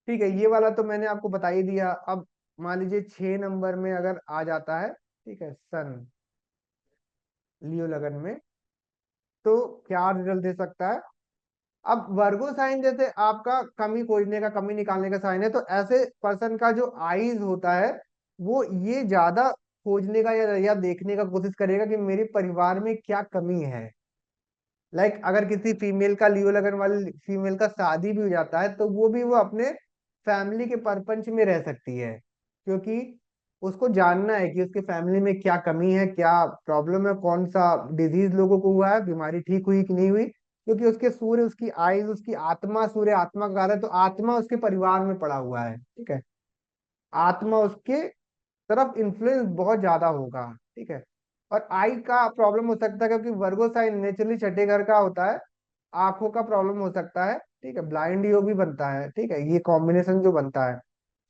ठीक है, ये वाला तो मैंने आपको बता ही दिया। अब मान लीजिए 6 नंबर में अगर आ जाता है, ठीक है, सन लियो लगन में, तो क्या रिजल्ट दे सकता है। अब वर्गो साइन जैसे आपका कमी खोजने का, कमी निकालने का साइन है, तो ऐसे पर्सन का जो आईज होता है वो ये ज्यादा खोजने का या देखने का कोशिश करेगा कि मेरे परिवार में क्या कमी है। लाइक अगर किसी फीमेल का, लियो लगन वाली फीमेल का शादी भी हो जाता है, तो वो भी वो अपने फैमिली के परपंच में रह सकती है, क्योंकि उसको जानना है कि उसके फैमिली में क्या कमी है, क्या प्रॉब्लम है, कौन सा डिजीज लोगों को हुआ है, बीमारी ठीक हुई कि नहीं हुई। क्योंकि उसके सूर्य, उसकी आइज, उसकी आत्मा, सूर्य आत्मा का कारण है, तो आत्मा उसके परिवार में पड़ा हुआ है, ठीक है। आत्मा उसके तरफ इन्फ्लुएंस बहुत ज्यादा होगा, ठीक है। और आई का प्रॉब्लम हो सकता है, क्योंकि वर्गो साइन नेचुरली छठे घर का होता है। आंखों का प्रॉब्लम हो सकता है, ठीक है, ब्लाइंड योग भी बनता है, ठीक है। ये कॉम्बिनेशन जो बनता है,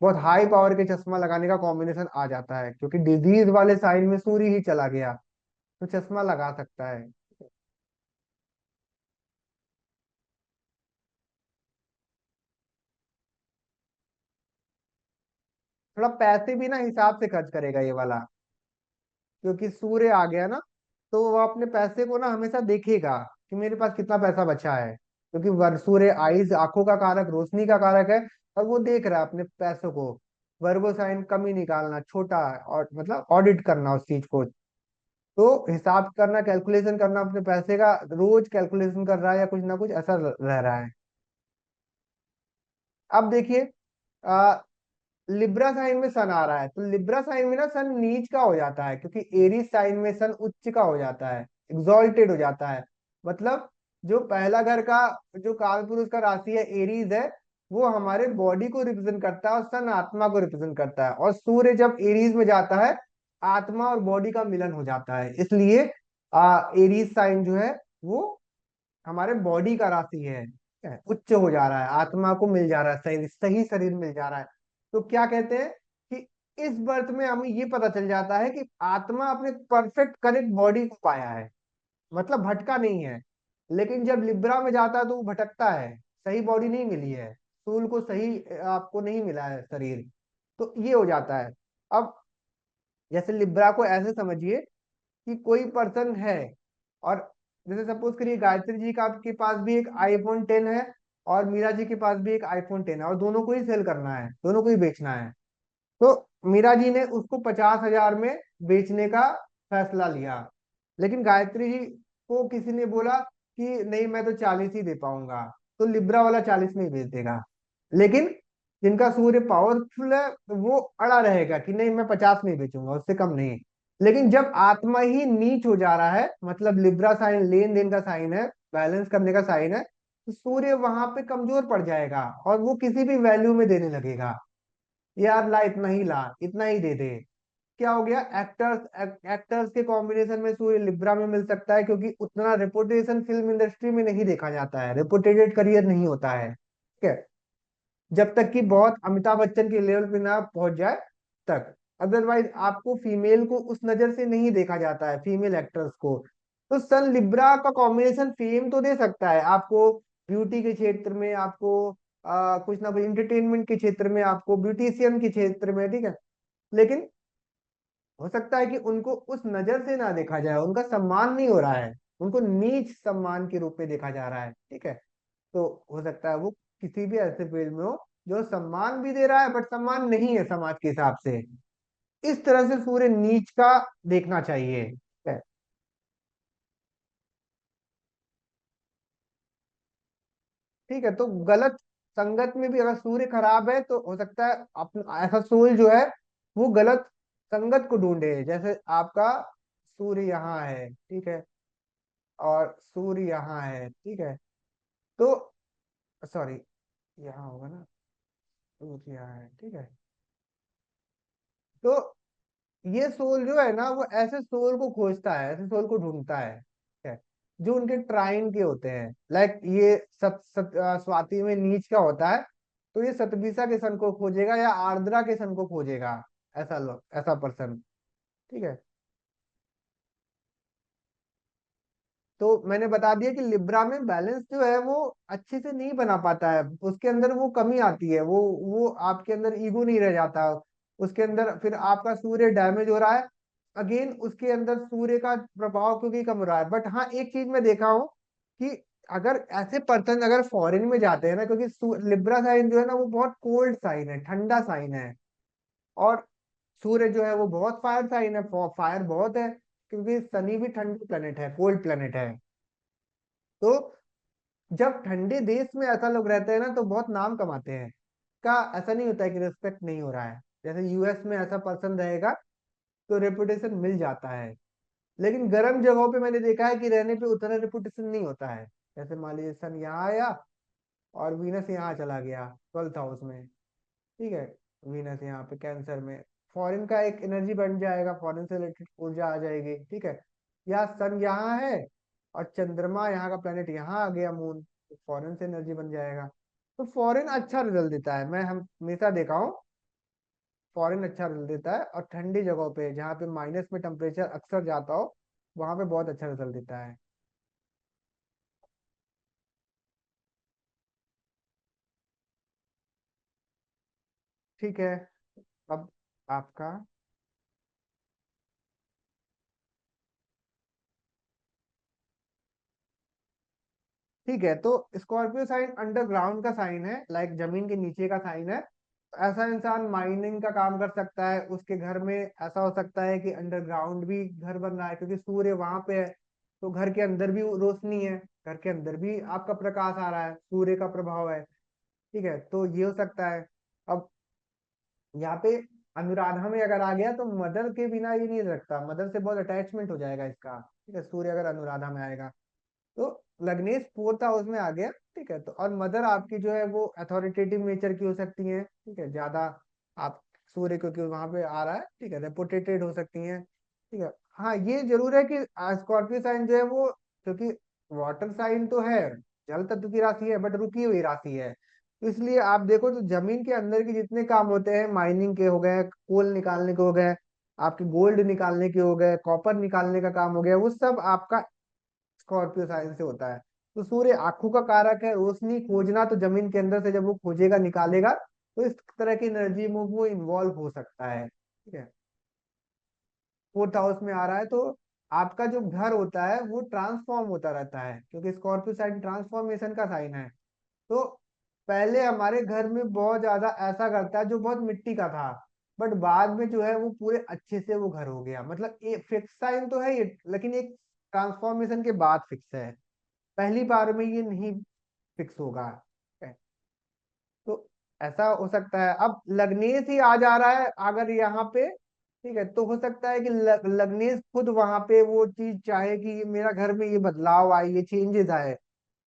बहुत हाई पावर के चश्मा लगाने का कॉम्बिनेशन आ जाता है, क्योंकि डिजीज वाले साइन में सूर्य ही चला गया, तो चश्मा लगा सकता है। थोड़ा पैसे भी ना हिसाब से खर्च करेगा ये वाला, क्योंकि सूर्य आ गया ना, तो वो अपने पैसे को ना हमेशा देखेगा कि मेरे पास कितना पैसा बचा है, क्योंकि सूर्य आइज आंखों का कारक, रोशनी का कारक है। और वो देख रहा है अपने पैसों को, वर्गो साइन कमी निकालना, छोटा और मतलब ऑडिट करना उस चीज को। तो हिसाब करना, कैलकुलेशन करना अपने पैसे का, रोज कैलकुलेशन कर रहा है या कुछ ना कुछ ऐसा रह रहा है। अब देखिए, लिब्रा साइन में सन आ रहा है, तो लिब्रा साइन में ना सन नीच का हो जाता है, क्योंकि एरीज साइन में सन उच्च का हो जाता है, एग्जॉल्टेड हो जाता है। मतलब जो पहला घर का, जो कालपुरुष का राशि है, एरीज है, वो हमारे बॉडी को रिप्रेजेंट करता है, और सन आत्मा को रिप्रेजेंट करता है। और सूर्य जब एरीज में जाता है, आत्मा और बॉडी का मिलन हो जाता है, इसलिए एरीज साइन जो है वो हमारे बॉडी का राशि है, ठीक है? उच्च हो जा रहा है, आत्मा को मिल जा रहा है, सही सही शरीर मिल जा रहा है। तो क्या कहते हैं कि इस बर्थ में हमें ये पता चल जाता है कि आत्मा अपने परफेक्ट करेक्ट बॉडी को पाया है, मतलब भटका नहीं है। लेकिन जब लिब्रा में जाता है तो वो भटकता है, सही बॉडी नहीं मिली है, सूल को सही आपको नहीं मिला है शरीर, तो ये हो जाता है। अब जैसे लिब्रा को ऐसे समझिए कि कोई पर्सन है, और जैसे सपोज करिए गायत्री जी का आपके पास भी एक iPhone 10 है, और मीरा जी के पास भी एक iPhone 10 है, और दोनों को ही सेल करना है, दोनों को ही बेचना है। तो मीरा जी ने उसको 50,000 में बेचने का फैसला लिया, लेकिन गायत्री जी को किसी ने बोला कि नहीं, मैं तो 40 ही दे पाऊंगा, तो लिब्रा वाला 40 में ही बेच देगा। लेकिन जिनका सूर्य पावरफुल है, तो वो अड़ा रहेगा कि नहीं, मैं 50 में ही बेचूंगा, उससे कम नहीं। लेकिन जब आत्मा ही नीच हो जा रहा है, मतलब लिब्रा साइन लेन देन का साइन है, बैलेंस करने का साइन है, तो सूर्य वहां पे कमजोर पड़ जाएगा, और वो किसी भी वैल्यू में देने लगेगा। यार ला, इतना ही ला, इतना ही दे दे। क्या हो गया, एक्टर्स एक्टर्स के कॉम्बिनेशन में सूर्य लिब्रा में मिल सकता है, क्योंकि उतना रेपुटेशन फिल्म इंडस्ट्री में नहीं देखा जाता है, रेपुटेटेड करियर नहीं होता है, ठीक है, जब तक कि बहुत अमिताभ बच्चन के लेवल पे ना पहुंच जाए तक। अदरवाइज आपको फीमेल को उस नजर से नहीं देखा जाता है, फीमेल एक्टर्स को। तो सन लिब्रा का कॉम्बिनेशन फेम तो दे सकता है आपको, ब्यूटी के क्षेत्र में आपको, कुछ ना कुछ इंटरटेनमेंट के क्षेत्र में आपको, ब्यूटिशियन के क्षेत्र में, ठीक है। लेकिन हो सकता है कि उनको उस नजर से ना देखा जाए, उनका सम्मान नहीं हो रहा है, उनको नीच सम्मान के रूप में देखा जा रहा है, ठीक है। तो हो सकता है वो किसी भी ऐसे फील्ड में हो जो सम्मान भी दे रहा है, बट सम्मान नहीं है समाज के हिसाब से। इस तरह से सूर्य नीच का देखना चाहिए, ठीक है। ठीक है, तो गलत संगत में भी अगर सूर्य खराब है, तो हो सकता है अपना ऐसा सोल जो है वो गलत संगत को ढूंढे। जैसे आपका सूर्य यहाँ है, ठीक है, और सूर्य यहाँ है, ठीक है, तो सॉरी, यहाँ होगा ना, सूर्य यहाँ है, ठीक है। तो ये सोल जो है ना, वो ऐसे सोल को खोजता है, ऐसे सोल को ढूंढता है, ठीक है, जो उनके ट्राइन के होते हैं। लाइक ये स्वाति में नीच का होता है, तो ये सतबीसा के सन को खोजेगा या आर्द्रा के सन को खोजेगा, ऐसा लोग, ऐसा पर्सन, ठीक है। तो मैंने बता दिया कि लिब्रा में बैलेंस जो है वो अच्छे से नहीं बना पाता है, उसके अंदर वो कमी आती है, वो आपके अंदर ईगो नहीं रह जाता, उसके अंदर फिर आपका सूर्य डैमेज हो रहा है। अगेन उसके अंदर सूर्य का प्रभाव क्योंकि कम हो रहा है। बट हाँ, एक चीज मैं देखा हूँ कि अगर ऐसे पर्सन अगर फॉरेन में जाते हैं ना, क्योंकि लिब्रा साइन जो है ना वो बहुत कोल्ड साइन है, ठंडा साइन है, और सूर्य जो है वो बहुत फायर साइन है, फायर बहुत है, क्योंकि शनि भी ठंडी प्लेनेट है, कोल्ड प्लेनेट है। तो जब ठंडे देश में ऐसा लोग रहते हैं ना तो बहुत नाम कमाते हैं, का ऐसा नहीं होता है कि रिस्पेक्ट नहीं हो रहा है। जैसे यूएस में ऐसा पर्सन रहेगा तो रेपुटेशन मिल जाता है, लेकिन गर्म जगहों पे मैंने देखा है कि रहने पे उतना रेपुटेशन नहीं होता है। जैसे मान लीजिए सन यहाँ आया और वीनस यहाँ चला गया 12th हाउस में, ठीक है, वीनस यहाँ पे कैंसर में, फॉरेन का एक एनर्जी बन जाएगा, फॉरेन से रिलेटेड ऊर्जा आ जाएगी, ठीक है। या सन यहाँ है और चंद्रमा यहाँ का प्लेनेट यहाँ आ गया मून, तो फॉरेन से एनर्जी बन जाएगा। तो फॉरेन अच्छा रिजल्ट देता है, मैं हम हमेशा देखा हूँ, फॉरेन अच्छा रिजल्ट देता है, और ठंडी जगहों पे जहाँ पे माइनस में टेम्परेचर अक्सर जाता हो वहां पे बहुत अच्छा रिजल्ट देता है। ठीक है, अब आपका। ठीक है, तो स्कॉर्पियो साइन अंडरग्राउंड का साइन है, लाइक जमीन के नीचे का साइन है। ऐसा इंसान माइनिंग का काम कर सकता है, उसके घर में ऐसा हो सकता है कि अंडरग्राउंड भी घर बन रहा है क्योंकि सूर्य वहां पे है, तो घर के अंदर भी रोशनी है, घर के अंदर भी आपका प्रकाश आ रहा है, सूर्य का प्रभाव है। ठीक है, तो ये हो सकता है। अब यहाँ पे अनुराधा में अगर आ गया तो मदर के बिना ये नहीं रखता, मदर से बहुत अटैचमेंट हो जाएगा इसका। ठीक है, सूर्य अगर अनुराधा में आएगा तो लग्नेश 4th हाउस में आ गया। ठीक है, तो और मदर आपकी जो है वो अथॉरिटेटिव नेचर की हो सकती है, ठीक है, ज्यादा आप, सूर्य क्योंकि वहां पे आ रहा है, ठीक है, रेपुटेटेड हो सकती हैं। ठीक है, हाँ ये जरूर है कि स्कॉर्पियो साइन जो है वो, क्योंकि वाटर साइन तो है, जल तत्व की राशि है, बट रुकी हुई राशि है, तो इसलिए आप देखो तो जमीन के अंदर के जितने काम होते हैं, माइनिंग के हो गए, कोल निकालने के हो गए, आपके गोल्ड निकालने के हो गए, कॉपर निकालने का काम हो गया, वो सब आपका स्कॉर्पियो साइन से होता है। तो सूर्य आंखों का कारक है, रोशनी खोजना, तो जमीन के अंदर से जब वो खोजेगा निकालेगा तो इस तरह की एनर्जी में वो इन्वॉल्व हो सकता है। ठीक है, 4th हाउस में आ रहा है तो आपका जो घर होता है वो ट्रांसफॉर्म होता रहता है, क्योंकि स्कॉर्पियो साइन ट्रांसफॉर्मेशन का साइन है। तो पहले हमारे घर में बहुत ज्यादा ऐसा करता है जो बहुत मिट्टी का था, बट बाद में जो है वो पूरे अच्छे से वो घर हो गया, मतलब ये फिक्स साइन तो है ये, लेकिन एक ट्रांसफॉर्मेशन के बाद फिक्स है, पहली बार में ये नहीं फिक्स होगा। तो ऐसा हो सकता है। अब लग्नेश ही आ जा रहा है अगर यहाँ पे, ठीक है, तो हो सकता है कि लग्नेश खुद वहां पे वो चीज चाहे कि मेरा घर में ये बदलाव आए, ये चेंजेस आए,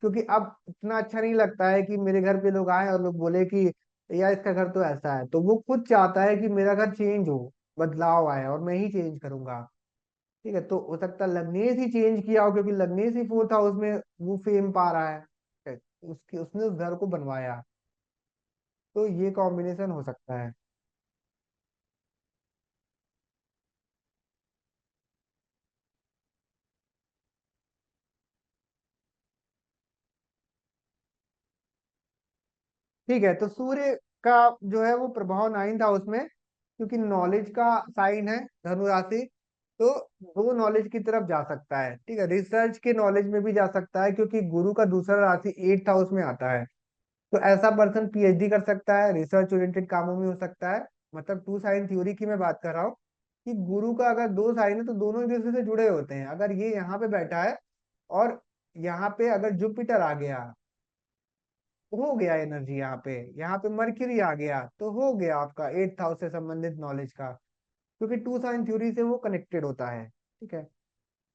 क्योंकि अब इतना अच्छा नहीं लगता है कि मेरे घर पे लोग आए और लोग बोले कि यार इसका घर तो ऐसा है, तो वो खुद चाहता है कि मेरा घर चेंज हो, बदलाव आए, और मैं ही चेंज करूंगा। ठीक है, तो हो सकता है लग्नेश ही चेंज किया हो, क्योंकि लग्नेश ही 4th हाउस में वो फेम पा रहा है। ठीक है, उसके उसने उस घर को बनवाया, तो ये कॉम्बिनेशन हो सकता है। ठीक है, तो सूर्य का जो है वो प्रभाव 9th हाउस में, क्योंकि नॉलेज का साइन है, धनु राशि, तो वो नॉलेज की तरफ जा सकता है। ठीक है, रिसर्च के नॉलेज में भी जा सकता है, क्योंकि गुरु का दूसरा राशि 8th हाउस में आता है, तो ऐसा पर्सन पीएचडी कर सकता है, रिसर्च ओरिएंटेड कामों में हो सकता है। मतलब टू साइन थ्योरी की मैं बात कर रहा हूँ कि गुरु का अगर दो साइन है तो दोनों एक दूसरे से जुड़े होते हैं। अगर ये यहाँ पे बैठा है और यहाँ पे अगर जुपिटर आ गया, हो गया एनर्जी यहाँ पे मर्क्यूरी आ गया, तो हो गया आपका 8th हाउस से संबंधित नॉलेज का, क्योंकि टू साइन थ्योरी से वो कनेक्टेड होता है। ठीक है,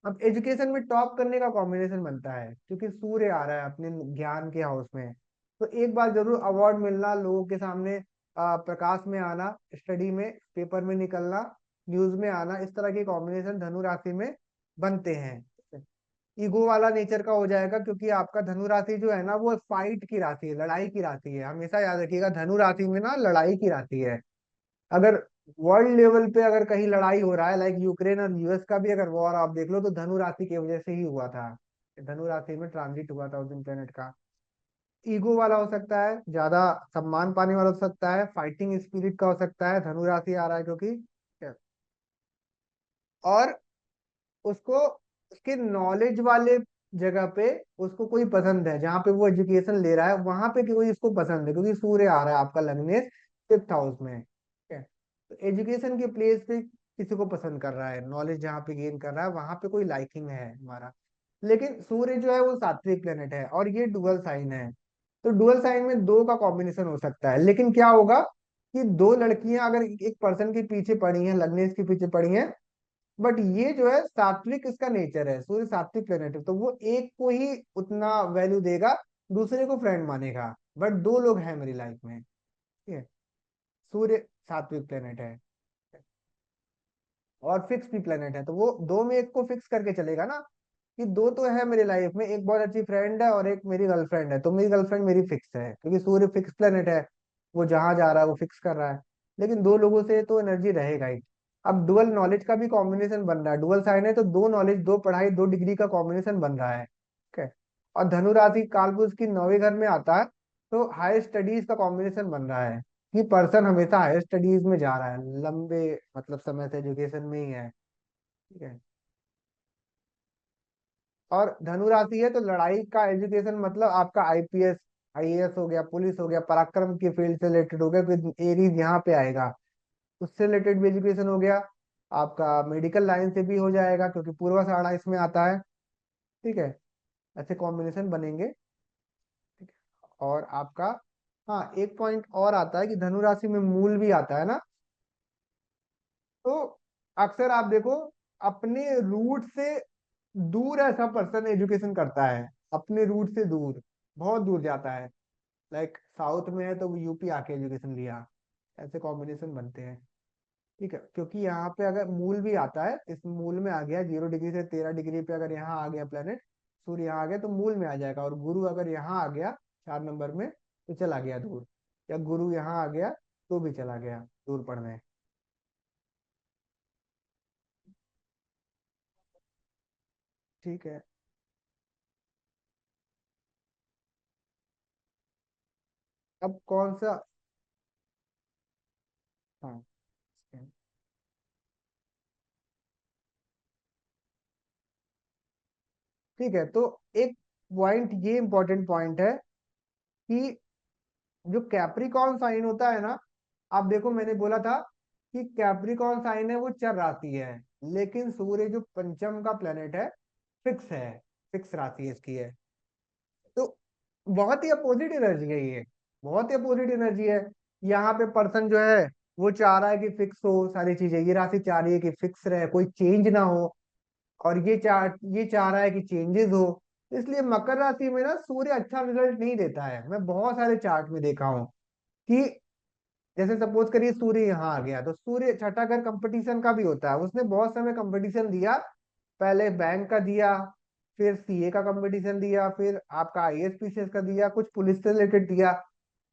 अब एजुकेशन में टॉप करने का कॉम्बिनेशन बनता है, क्योंकि सूर्य आ रहा है अपने ज्ञान के हाउस में, तो एक बार जरूर अवार्ड मिलना, लोगों के सामने प्रकाश में आना, स्टडी में पेपर में निकलना, न्यूज में आना, इस तरह के कॉम्बिनेशन धनु राशि में बनते हैं। ईगो वाला नेचर का हो जाएगा, क्योंकि आपका धनु राशि जो है ना वो फाइट की राशि है, लड़ाई की राशि है, हमेशा याद रखिएगा धनु राशि में ना लड़ाई की राशि है। अगर वर्ल्ड लेवल पे अगर कहीं लड़ाई हो रहा है, लाइक यूक्रेन और यूएस का भी अगर वॉर आप देख लो तो धनु राशि की वजह से ही हुआ था। धनु राशि में ट्रांजिट हुआ था उस दिन प्लेनेट का। ईगो वाला हो सकता है, ज्यादा सम्मान पाने वाला हो सकता है, फाइटिंग स्पिरिट का हो सकता है, धनु राशि आ रहा है क्योंकि। और उसको उसके नॉलेज वाले जगह पे उसको कोई पसंद है, जहाँ पे वो एजुकेशन ले रहा है वहां पे कोई इसको पसंद है, क्योंकि सूर्य आ रहा है आपका लग्नेश 5th हाउस में, ठीक है। तो एजुकेशन के प्लेस पे किसी को पसंद कर रहा है, नॉलेज जहाँ पे गेन कर रहा है वहां पे कोई लाइकिंग है हमारा। लेकिन सूर्य जो है वो सात्विक प्लेनेट है और ये डुअल साइन है। तो डुअल साइन में दो का कॉम्बिनेशन हो सकता है, लेकिन क्या होगा कि दो लड़कियां अगर एक पर्सन के पीछे पड़ी हैं, लग्नेश के पीछे पड़ी हैं, बट ये जो है सात्विक इसका नेचर है, सूर्य सात्विक प्लेनेट है, तो वो एक को ही उतना वैल्यू देगा, दूसरे को फ्रेंड मानेगा। बट दो लोग हैं मेरी लाइफ में, ठीक है। सूर्य सात्विक प्लेनेट है और फिक्स भी प्लेनेट है, तो वो दो में एक को फिक्स करके चलेगा ना, कि दो तो है मेरी लाइफ में, एक बहुत अच्छी फ्रेंड है और एक मेरी गर्लफ्रेंड है, तो मेरी गर्लफ्रेंड मेरी फिक्स है क्योंकि सूर्य फिक्स प्लेनेट है, वो जहां जा रहा है वो फिक्स कर रहा है। लेकिन दो लोगों से तो एनर्जी रहेगा ही। अब डुअल नॉलेज का भी कॉम्बिनेशन बन रहा है, डुअल साइन है तो दो नॉलेज, दो पढ़ाई, दो डिग्री का कॉम्बिनेशन बन रहा है, ठीक है। और धनु राशि कालपुरुष की 9वें घर में आता है, तो हायर स्टडीज का कॉम्बिनेशन बन रहा है, कि पर्सन हमेशा हायर स्टडीज में जा रहा है, लंबे मतलब समय से एजुकेशन में ही है, ठीक है। और धनु राशि है तो लड़ाई का एजुकेशन, मतलब आपका आईपीएस आईएएस हो गया, पुलिस हो गया, पराक्रम की फील्ड से रिलेटेड हो गया, फिर एरीज यहाँ पे आएगा, उससे रिलेटेड भी एजुकेशन हो गया। आपका मेडिकल लाइन से भी हो जाएगा क्योंकि पूर्वाषाढ़ा इसमें आता है, ठीक है। ऐसे कॉम्बिनेशन बनेंगे, ठीक है। और आपका, हाँ, एक पॉइंट और आता है कि धनु राशि में मूल भी आता है ना, तो अक्सर आप देखो अपने रूट से दूर ऐसा पर्सन एजुकेशन करता है, अपने रूट से दूर, बहुत दूर जाता है। लाइक साउथ में है तो वो यूपी आके एजुकेशन लिया, ऐसे कॉम्बिनेशन बनते हैं, ठीक है। क्योंकि यहाँ पे अगर मूल भी आता है, इस मूल में आ गया 0 डिग्री से 13 डिग्री पे, अगर यहाँ आ गया प्लेनेट, सूर्य यहाँ आ गया तो मूल में आ जाएगा, और गुरु अगर यहाँ आ गया 4 नंबर में तो चला गया दूर, या गुरु यहाँ आ गया तो भी चला गया दूर पढ़ने, ठीक है। अब कौन सा, हाँ, ठीक है। तो एक पॉइंट, ये इंपॉर्टेंट पॉइंट है कि जो कैप्रिकॉर्न साइन होता है ना, आप देखो मैंने बोला था कि कैप्रिकॉर्न साइन है वो चर राशि है, लेकिन सूर्य जो पंचम का प्लेनेट है फिक्स है, फिक्स राशि इसकी है। तो बहुत ही अपोजिट एनर्जी है ये, बहुत ही अपोजिट एनर्जी है। यहाँ पे पर्सन जो है वो चाह रहा है कि फिक्स हो सारी चीजें, ये राशि चाह रही है कि फिक्स रहे, कोई चेंज ना हो, और ये चाह रहा है कि चेंजेस हो। इसलिए मकर राशि में ना सूर्य अच्छा रिजल्ट नहीं देता है, मैं बहुत सारे चार्ट में देखा हूँ कि जैसे सपोज करिए सूर्य यहाँ आ गया, तो सूर्य छठा घर कंपटीशन का भी होता है, उसने बहुत समय कंपटीशन दिया, पहले बैंक का दिया, फिर सीए का कंपटीशन दिया, फिर आपका आईएएस पीसीएस का दिया, कुछ पुलिस से रिलेटेड दिया,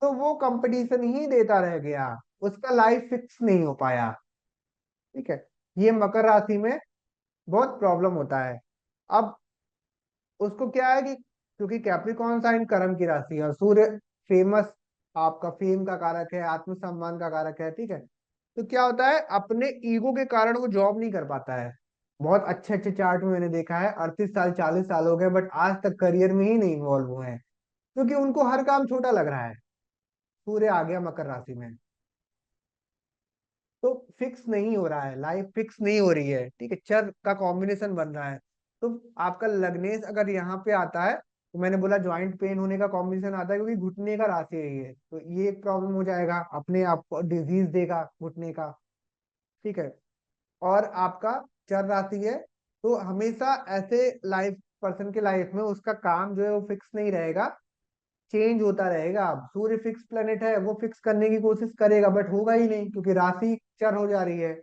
तो वो कंपटीशन ही देता रह गया, उसका लाइफ फिक्स नहीं हो पाया, ठीक है। ये मकर राशि में बहुत प्रॉब्लम होता है। अब उसको क्या है कि क्योंकि कैप्रिकॉर्न साइन कर्म की राशि है और सूर्य फेमस, आपका फेम का कारक है, आत्मसम्मान का कारक है, ठीक है। तो क्या होता है अपने ईगो के कारण वो जॉब नहीं कर पाता है। बहुत अच्छे अच्छे चार्ट में मैंने देखा है 38 साल 40 साल हो गए बट आज तक करियर में ही नहीं इन्वॉल्व हुए हैं, क्योंकि उनको हर काम छोटा लग रहा है। सूर्य आ गया मकर राशि में, तो फिक्स नहीं हो रहा है, लाइफ फिक्स नहीं हो रही है, ठीक है, चर का कॉम्बिनेशन बन रहा है। तो आपका लग्नेश अगर यहाँ पे आता है, तो मैंने बोला ज्वाइंट पेन होने का कॉम्बिनेशन आता है क्योंकि घुटने का राशि है ये, तो ये एक प्रॉब्लम हो जाएगा, अपने आप को डिजीज देगा घुटने का, ठीक है। और आपका चर राशि है, तो हमेशा ऐसे लाइफ पर्सन के लाइफ में उसका काम जो है वो फिक्स नहीं रहेगा, चेंज होता रहेगा। अब सूर्य फिक्स प्लेनेट है, वो फिक्स करने की कोशिश करेगा बट होगा ही नहीं क्योंकि राशि चर हो जा रही है,